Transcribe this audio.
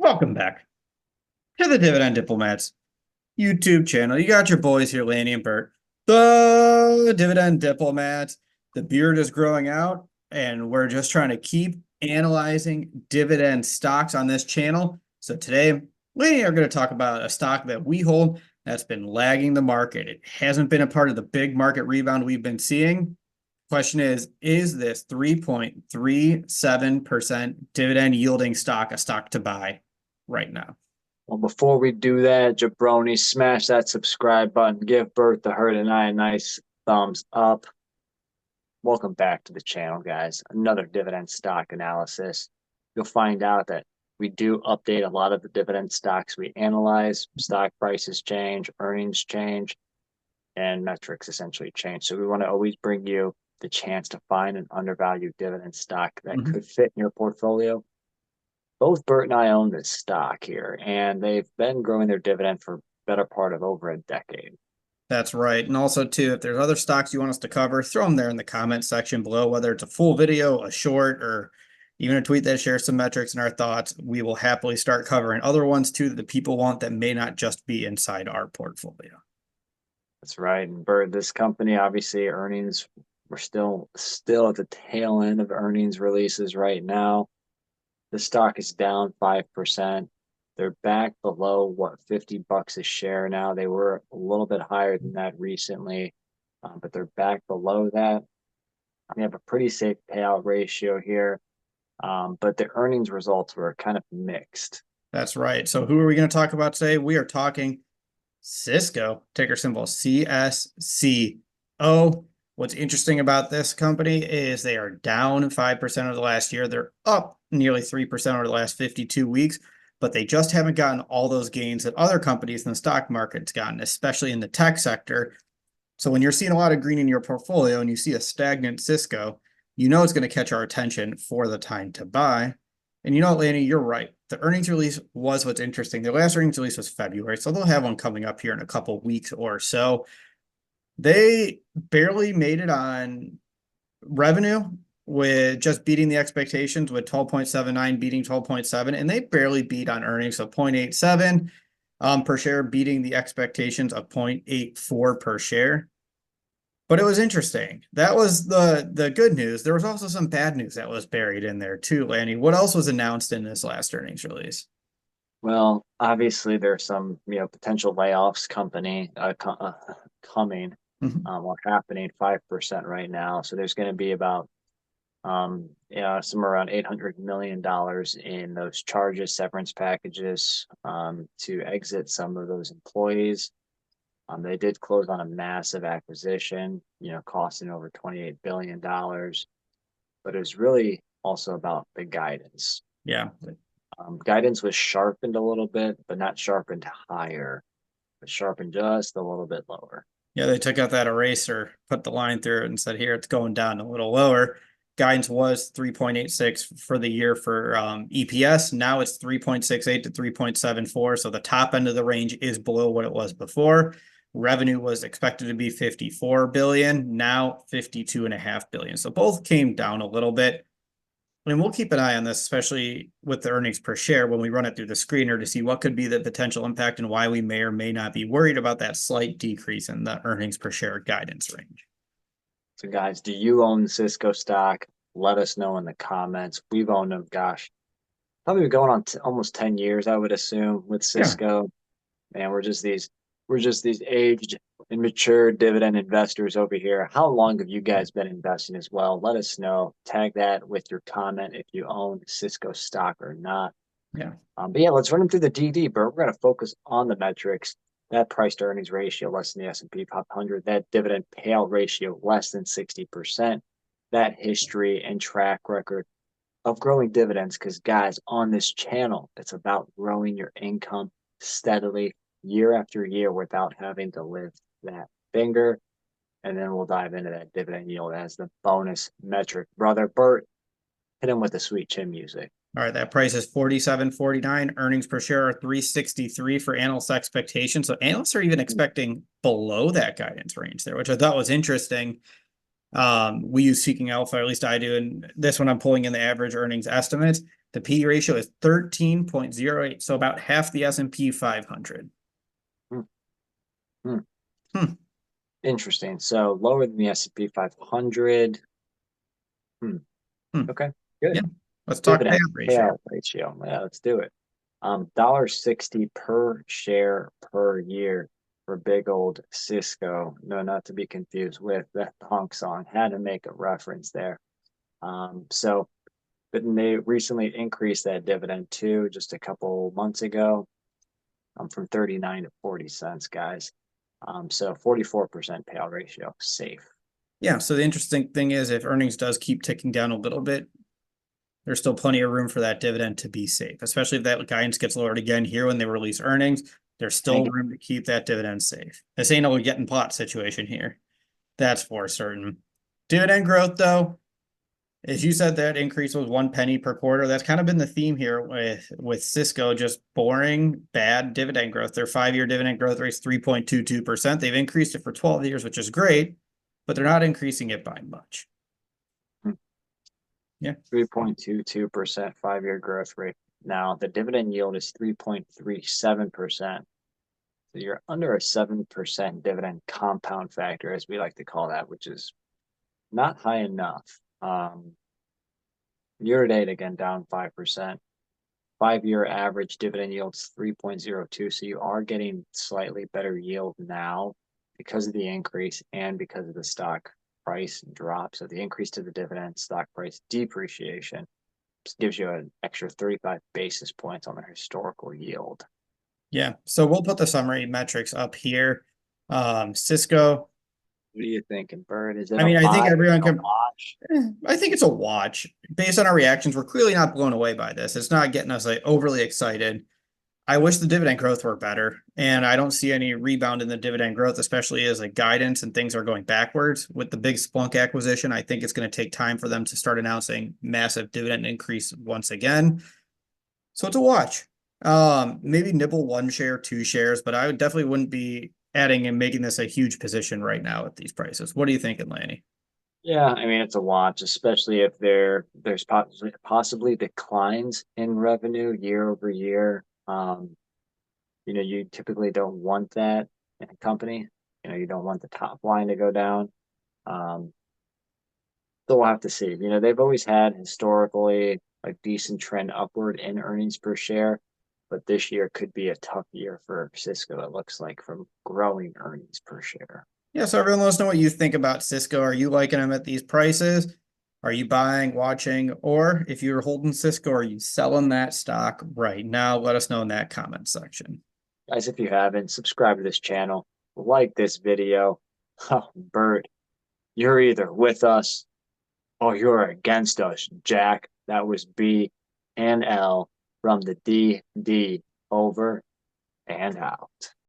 Welcome back to the Dividend Diplomats YouTube channel. You got your boys here, Lanny and Bert, the Dividend Diplomats. The beard is growing out, and we're just trying to keep analyzing dividend stocks on this channel. So today, we are going to talk about a stock that we hold that's been lagging the market. It hasn't been a part of the big market rebound we've been seeing. Question is this 3.37% dividend yielding stock a stock to buy right now? Well, before we do that, jabroni, smash that subscribe button. Give Bert the Herd and I a nice thumbs up. Welcome back to the channel, guys. Another dividend stock analysis. You'll find out that we do update a lot of the dividend stocks we analyze. Stock prices change, earnings change, and metrics essentially change. So we want to always bring you the chance to find an undervalued dividend stock that could fit in your portfolio. Both Bert and I own this stock here, and they've been growing their dividend for better part of over a decade. That's right. And also, too, if there's other stocks you want us to cover, throw them there in the comment section below, whether it's a full video, a short, or even a tweet that shares some metrics and our thoughts. We will happily start covering other ones, too, that the people want that may not just be inside our portfolio. That's right. And Bert, this company, obviously, earnings, we're still at the tail end of earnings releases right now. The stock is down 5%. They're back below what, $50 a share now. They were a little bit higher than that recently, but they're back below that. We have a pretty safe payout ratio here, but the earnings results were kind of mixed. That's right. So who are we going to talk about today? We are talking Cisco, ticker symbol CSCO. What's interesting about this company is they are down 5% over the last year. They're up nearly 3% over the last 52 weeks, but they just haven't gotten all those gains that other companies in the stock market's gotten, especially in the tech sector. So when you're seeing a lot of green in your portfolio and you see a stagnant Cisco, you know it's going to catch our attention for the time to buy. And you know, Lanny, you're right. The earnings release was what's interesting. Their last earnings release was February, so they'll have one coming up here in a couple weeks or so. They barely made it on revenue with just beating the expectations with 12.79 beating 12.7, and they barely beat on earnings of 0.87 per share, beating the expectations of 0.84 per share. But it was interesting. That was the good news. There was also some bad news that was buried in there too, Lanny. What else was announced in this last earnings release? Well, obviously there's some potential layoffs coming or happening 5% right now. So there's going to be about somewhere around $800 million in those charges, severance packages to exit some of those employees. They did close on a massive acquisition, costing over $28 billion. But it was really also about the guidance. Yeah. Guidance was sharpened a little bit, but not sharpened higher, but sharpened just a little bit lower. Yeah, they took out that eraser, put the line through it, and said, here, it's going down a little lower. Guidance was 3.86 for the year for EPS. Now it's 3.68 to 3.74. So the top end of the range is below what it was before. Revenue was expected to be 54 billion, now 52.5 billion. So both came down a little bit. And we'll keep an eye on this, especially with the earnings per share when we run it through the screener to see what could be the potential impact and why we may or may not be worried about that slight decrease in the earnings per share guidance range. So guys, do you own Cisco stock? Let us know in the comments. We've owned them, gosh, probably going on almost 10 years, I would assume, with Cisco. Man, we're just these aged and mature dividend investors over here. How long have you guys been investing as well? Let us know. Tag that with your comment if you own Cisco stock or not. Yeah. But yeah, let's run them through the DD, but we're going to focus on the metrics. That price to earnings ratio less than the S&P 500, that dividend payout ratio less than 60%, that history and track record of growing dividends. Because guys, on this channel, it's about growing your income steadily year after year without having to lift that finger. And then we'll dive into that dividend yield as the bonus metric. Brother Bert, hit him with the sweet chin music. All right, that price is 47.49. Earnings per share are 363 for analyst expectations. So analysts are even expecting below that guidance range there, which I thought was interesting. We use Seeking Alpha, at least I do, and this one I'm pulling in the average earnings estimates. The P/E ratio is 13.08, so about half the S&P 500. Hmm. Hmm. Hmm. Interesting. So lower than the S&P 500. Hmm. Hmm. Okay, good. Yeah. Let's talk Dividend payout ratio. payout ratio. Yeah, let's do it. $1.60 per share per year for big old Cisco. No, not to be confused with that punk song. Had to make a reference there. But they recently increased that dividend too, just a couple months ago, from 39 to 40 cents, guys. So 44% payout ratio, safe. Yeah, so the interesting thing is if earnings does keep ticking down a little bit, there's still plenty of room for that dividend to be safe, especially if that guidance gets lowered again here when they release earnings. There's still room to keep that dividend safe. This ain't no getting pot situation here. That's for certain. Dividend growth, though, as you said, that increase was 1 penny per quarter. That's kind of been the theme here with Cisco, just boring, bad dividend growth. Their 5-year dividend growth rate is 3.22%. They've increased it for 12 years, which is great, but they're not increasing it by much. Yeah. 3.22% 5-year growth rate. Now, the dividend yield is 3.37%. So you're under a 7% dividend compound factor, as we like to call that, which is not high enough. Year to date, again, down 5%. 5-year average dividend yields 3.02. So you are getting slightly better yield now because of the increase and because of the stock price drop. So the increase to the dividend, stock price depreciation gives you an extra 35 basis points on the historical yield. Yeah. So we'll put the summary metrics up here. Cisco. What are you thinking, Bird? Is it I a mean, I think buy? everyone A can. watch? I think it's a watch. Based on our reactions, we're clearly not blown away by this. It's not getting us like overly excited. I wish the dividend growth were better, and I don't see any rebound in the dividend growth, especially as like guidance and things are going backwards. With the big Splunk acquisition, I think it's going to take time for them to start announcing massive dividend increase once again. So it's a watch. Maybe nibble 1 share, 2 shares, but I would definitely wouldn't be adding and making this a huge position right now at these prices. What are you thinking, Lanny? Yeah, I mean it's a watch, especially if there's possibly declines in revenue year over year. You typically don't want that in a company. You don't want the top line to go down. Um, so we'll have to see. They've always had historically a decent trend upward in earnings per share, but this year could be a tough year for Cisco, it looks like, from growing earnings per share. Yeah, so everyone let us know what you think about Cisco. Are you liking them at these prices? Are you buying, watching, or if you're holding Cisco, are you selling that stock right now? Let us know in that comment section. Guys, if you haven't, subscribe to this channel, like this video. Oh, Bert, you're either with us or you're against us, Jack. That was B and L from the DD, over and out.